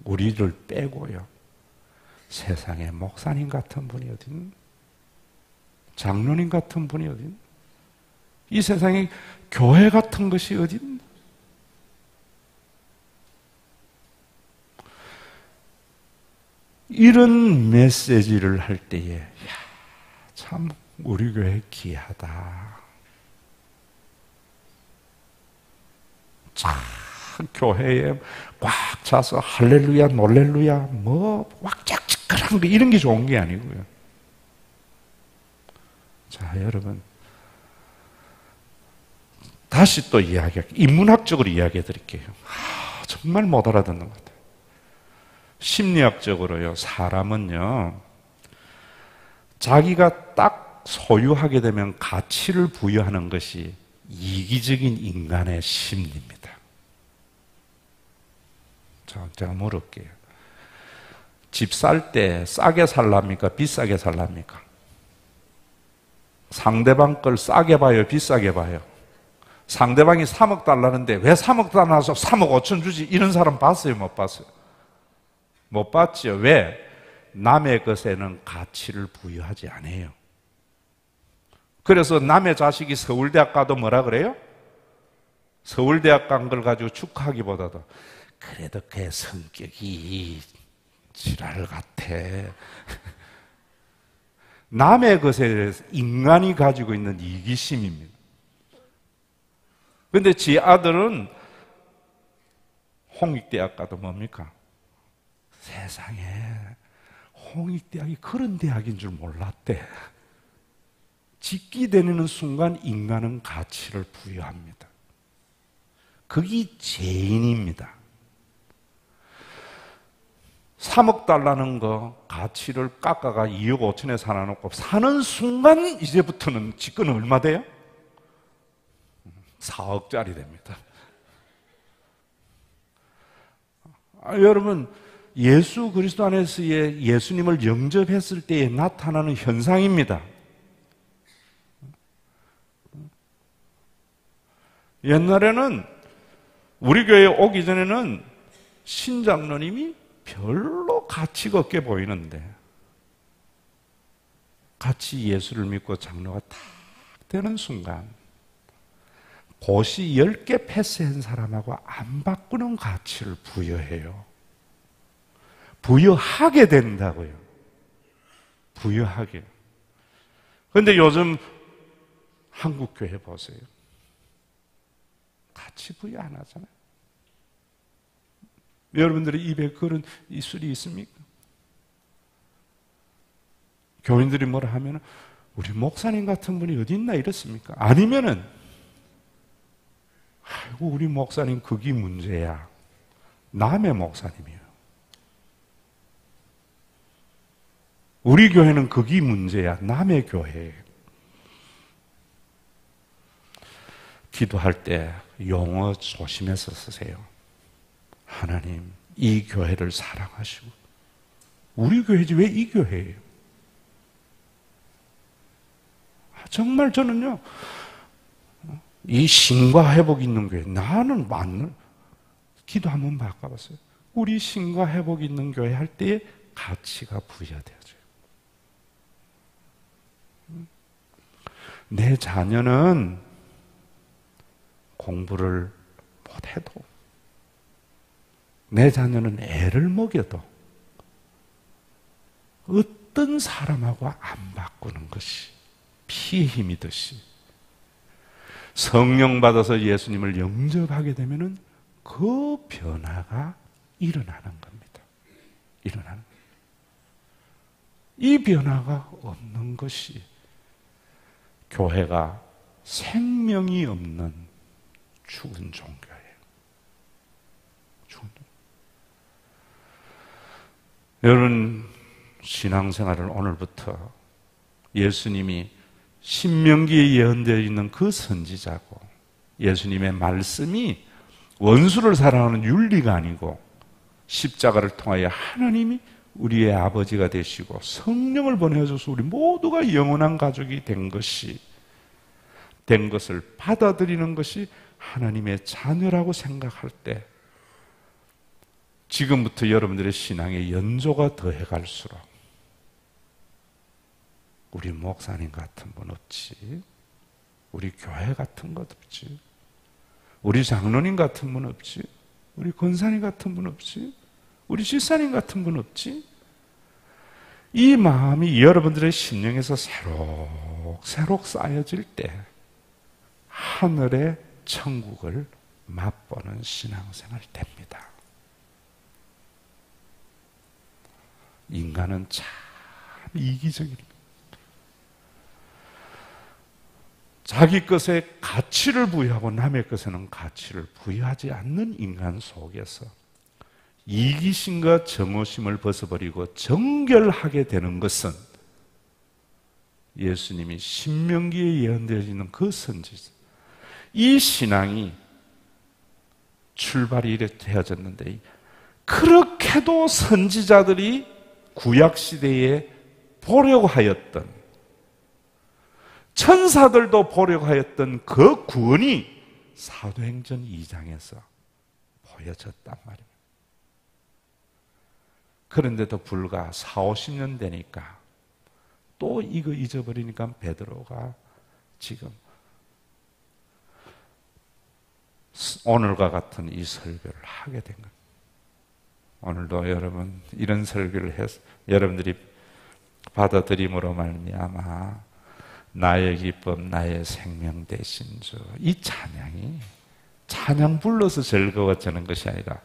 우리를 빼고요. 세상에 목사님 같은 분이 어디 있나? 장로님 같은 분이 어디 있나? 이 세상에 교회 같은 것이 어디 있나? 이런 메시지를 할 때에 참 우리 교회 귀하다. 참 교회에 꽉 차서 할렐루야 놀렐루야 뭐 왁짝지껄한 거 이런 게 좋은 게 아니고요. 자, 여러분 다시 또 인문학적으로 이야기해 드릴게요. 정말 못 알아듣는 것 같아요. 심리학적으로요, 사람은요, 자기가 딱 소유하게 되면 가치를 부여하는 것이 이기적인 인간의 심리입니다. 제가 물을게요. 집 살 때 싸게 살랍니까? 비싸게 살랍니까? 상대방 걸 싸게 봐요? 비싸게 봐요? 상대방이 3억 달라는데 왜 3억 달라서 3억 5천 주지? 이런 사람 봤어요? 못 봤어요? 못 봤죠. 왜? 남의 것에는 가치를 부여하지 않아요. 그래서 남의 자식이 서울대학 가도 뭐라 그래요? 서울대학 간 걸 가지고 축하하기보다도 그래도 걔 성격이 지랄 같아. 남의 것에 인간이 가지고 있는 이기심입니다. 그런데 지 아들은 홍익대학 가도 뭡니까? 세상에 홍익대학이 그런 대학인 줄 몰랐대. 짓기 되는 순간 인간은 가치를 부여합니다. 그게 죄인입니다. 3억 달라는 거 가치를 깎아가 2억 5천에 사놔놓고 사는 순간 이제부터는 집권은 얼마 돼요? 4억짜리 됩니다. 여러분, 예수 그리스도 안에서의 예수님을 영접했을 때에 나타나는 현상입니다. 옛날에는 우리 교회에 오기 전에는 신장로님이 별로 가치가 없게 보이는데 같이 예수를 믿고 장로가 딱 되는 순간 고시 10개 패스한 사람하고 안 바꾸는 가치를 부여해요. 부여하게 된다고요. 부여하게. 그런데 요즘 한국 교회 보세요. 가치 부여 안 하잖아요. 여러분들의 입에 그런 이술이 있습니까? 교인들이 뭐라 하면 우리 목사님 같은 분이 어디 있나 이렇습니까? 아니면은 아이고 우리 목사님 그게 문제야. 남의 목사님이에요. 우리 교회는 그게 문제야. 남의 교회예요. 기도할 때 용어 조심해서 쓰세요. 하나님, 이 교회를 사랑하시고 우리 교회지 왜 이 교회예요? 정말 저는요, 이 신과 회복 있는 교회, 나는 맞는, 기도 한번 바꿔봤어요. 우리 신과 회복 있는 교회 할 때에 가치가 부여되어져요. 내 자녀는 공부를 못해도, 내 자녀는 애를 먹여도, 어떤 사람하고 안 바꾸는 것이 피의 힘이듯이 성령 받아서 예수님을 영접하게 되면은 그 변화가 일어나는 겁니다. 일어나는. 이 변화가 없는 것이 교회가 생명이 없는 죽은 종교예요. 죽은 종교. 여러분 신앙생활을 오늘부터 예수님이 신명기에 예언되어 있는 그 선지자고 예수님의 말씀이 원수를 사랑하는 윤리가 아니고 십자가를 통하여 하나님이 우리의 아버지가 되시고 성령을 보내줘서 우리 모두가 영원한 가족이 된 것을 받아들이는 것이 하나님의 자녀라고 생각할 때 지금부터 여러분들의 신앙의 연조가 더해갈수록 우리 목사님 같은 분 없지. 우리 교회 같은 것 없지. 우리 장로님 같은 분 없지. 우리 권사님 같은 분 없지. 우리 집사님 같은 분 없지. 이 마음이 여러분들의 심령에서 새록새록 쌓여질 때 하늘의 천국을 맛보는 신앙생활 됩니다. 인간은 참 이기적입니다. 자기 것에 가치를 부여하고 남의 것에는 가치를 부여하지 않는 인간 속에서 이기심과 정오심을 벗어버리고 정결하게 되는 것은 예수님이 신명기에 예언되어 있는 그 선지, 이 신앙이 출발이 이렇게 되어졌는데 그렇게도 선지자들이 구약시대에 보려고 하였던 천사들도 보려고 하였던 그 구원이 사도행전 2장에서 보여졌단 말입니다. 그런데도 불과 40-50년 되니까 또 이거 잊어버리니까 베드로가 지금 오늘과 같은 이 설교를 하게 된 겁니다. 오늘도 여러분 이런 설교를 해서 여러분들이 받아들임으로 말미암아 나의 기쁨, 나의 생명 되신 주. 이 찬양이 찬양 불러서 즐거워지는 것이 아니라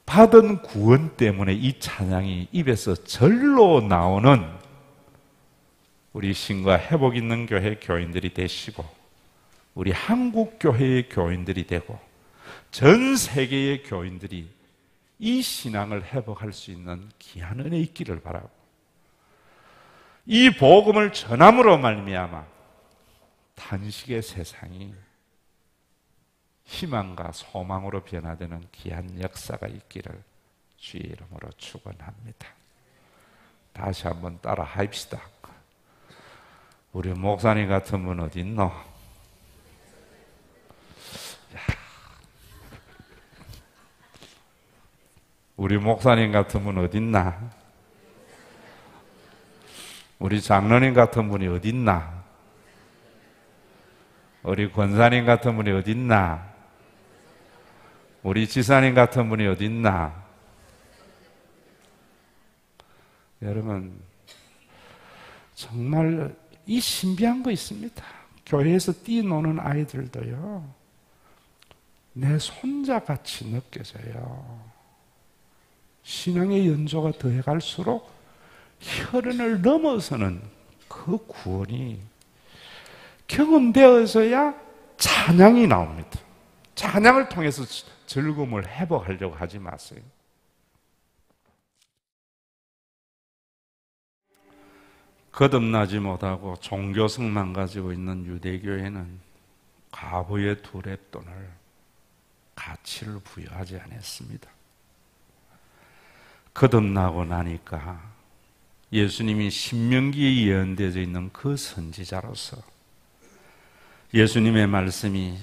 받은 구원 때문에 이 찬양이 입에서 절로 나오는 우리 신과 회복 있는 교회 교인들이 되시고 우리 한국 교회의 교인들이 되고 전 세계의 교인들이 이 신앙을 회복할 수 있는 귀한 은혜 있기를 바라고 이 복음을 전함으로 말미암아 탄식의 세상이 희망과 소망으로 변화되는 귀한 역사가 있기를 주의 이름으로 축원합니다. 다시 한번 따라 합시다. 우리 목사님 같은 분 어디 있노? 우리 목사님 같은 분 어딨나? 우리 장로님 같은 분이 어딨나? 우리 권사님 같은 분이 어딨나? 우리 지사님 같은 분이 어딨나? 여러분, 정말 이 신비한 거 있습니다. 교회에서 뛰노는 아이들도요, 내 손자같이 느껴져요. 신앙의 연조가 더해갈수록 혈연을 넘어서는 그 구원이 경험되어서야 찬양이 나옵니다. 찬양을 통해서 즐거움을 회복하려고 하지 마세요. 거듭나지 못하고 종교성만 가지고 있는 유대교회는 과부의 두 렙돈을 가치를 부여하지 않았습니다. 거듭나고 나니까 예수님이 신명기에 예언되어 있는 그 선지자로서 예수님의 말씀이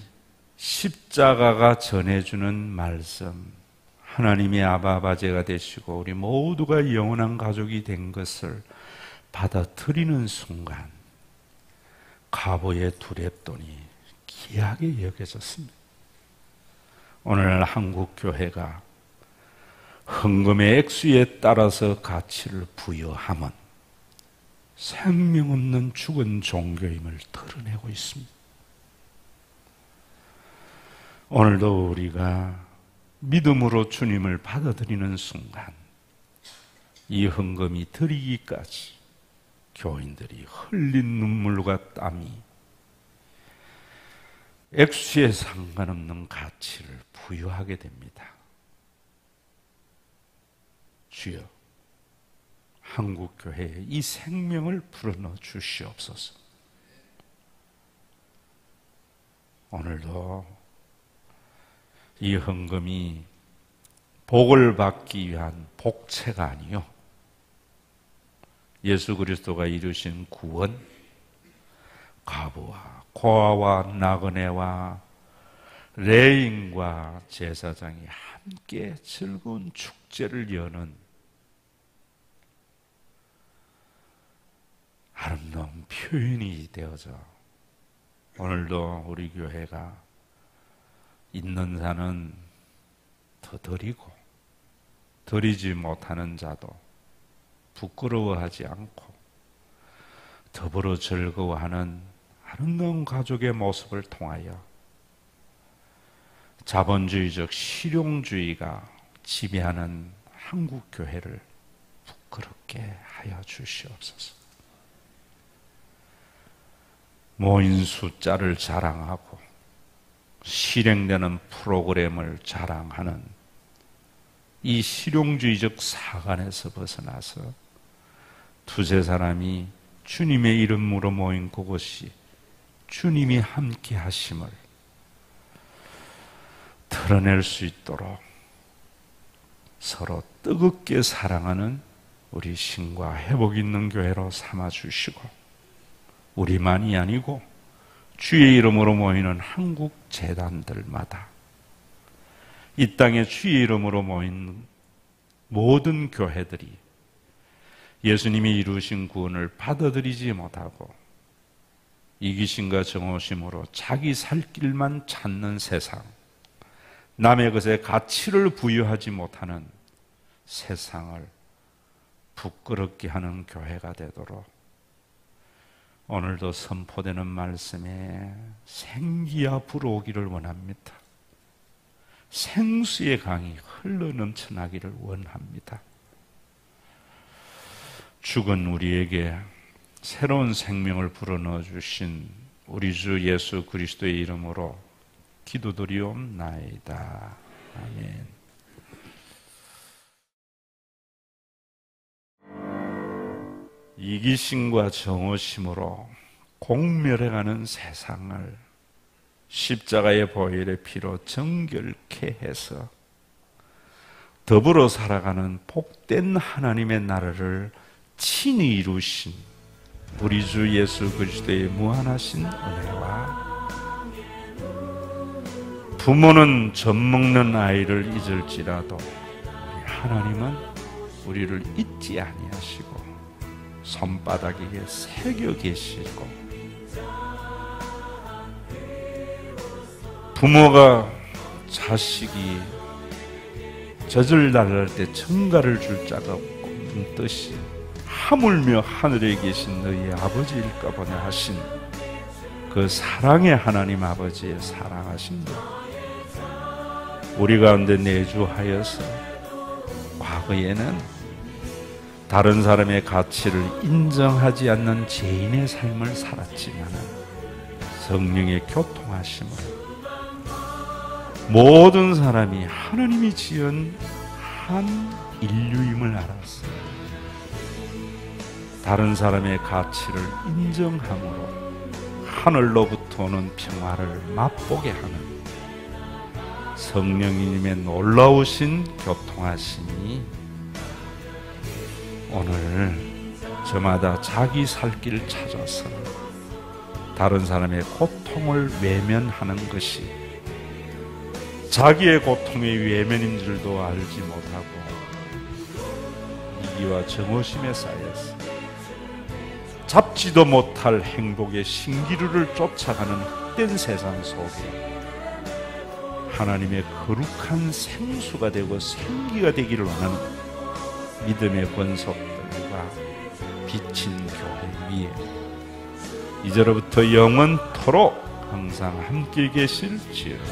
십자가가 전해주는 말씀, 하나님의 아바아버지가 되시고 우리 모두가 영원한 가족이 된 것을 받아들이는 순간 과부의 두 렙돈이 귀하게 여겨졌습니다. 오늘 한국교회가 헌금의 액수에 따라서 가치를 부여함은 생명 없는 죽은 종교임을 드러내고 있습니다. 오늘도 우리가 믿음으로 주님을 받아들이는 순간 이 헌금이 드리기까지 교인들이 흘린 눈물과 땀이 액수에 상관없는 가치를 부여하게 됩니다. 주여, 한국교회에 이 생명을 불어넣어 주시옵소서. 오늘도 이 헌금이 복을 받기 위한 복채가 아니요, 예수 그리스도가 이루신 구원, 과부와 고아와 나그네와 레인과 제사장이 함께 즐거운 축제를 여는 아름다운 표현이 되어져 오늘도 우리 교회가 있는 자는 더 드리고 드리지 못하는 자도 부끄러워하지 않고 더불어 즐거워하는 아름다운 가족의 모습을 통하여 자본주의적 실용주의가 지배하는 한국교회를 부끄럽게 하여 주시옵소서. 모인 숫자를 자랑하고 실행되는 프로그램을 자랑하는 이 실용주의적 사관에서 벗어나서 두세 사람이 주님의 이름으로 모인 그곳이 주님이 함께 하심을 드러낼 수 있도록 서로 뜨겁게 사랑하는 우리 신과 회복 있는 교회로 삼아주시고, 우리만이 아니고 주의 이름으로 모이는 한국 재단들마다 이 땅에 주의 이름으로 모인 모든 교회들이 예수님이 이루신 구원을 받아들이지 못하고 이기심과 정오심으로 자기 살 길만 찾는 세상, 남의 것에 가치를 부여하지 못하는 세상을 부끄럽게 하는 교회가 되도록 오늘도 선포되는 말씀에 생기가 불어오기를 원합니다. 생수의 강이 흘러넘쳐나기를 원합니다. 죽은 우리에게 새로운 생명을 불어넣어 주신 우리 주 예수 그리스도의 이름으로 기도드리옵나이다. 아멘. 이기심과 정오심으로 공멸해가는 세상을 십자가의 보혈의 피로 정결케 해서 더불어 살아가는 복된 하나님의 나라를 친히 이루신 우리 주 예수 그리스도의 무한하신 은혜와 부모는 젖먹는 아이를 잊을지라도 우리 하나님은 우리를 잊지 아니하시고 손바닥에 새겨 계시고, 부모가 자식이 젖을 날릴 때 정가를 줄 자가 없는 뜻이 하물며 하늘에 계신 너희 아버지일까 보냐 하신 그 사랑의 하나님 아버지의 사랑하신 것, 우리 가운데 내주하여서 과거에는 다른 사람의 가치를 인정하지 않는 죄인의 삶을 살았지만 성령의 교통하심으로 모든 사람이 하나님이 지은 한 인류임을 알았어. 다른 사람의 가치를 인정함으로 하늘로부터 오는 평화를 맛보게 하는 성령님의 놀라우신 교통하심이 오늘 저마다 자기 살 길 찾아서 다른 사람의 고통을 외면하는 것이 자기의 고통의 외면인 줄도 알지 못하고 이기와 정오심에 쌓여서 잡지도 못할 행복의 신기루를 쫓아가는 헛된 세상 속에 하나님의 거룩한 생수가 되고 생기가 되기를 원하는 믿음의 권속들과 비친 교회 위에 이제로부터 영원토록 항상 함께 계실지어다.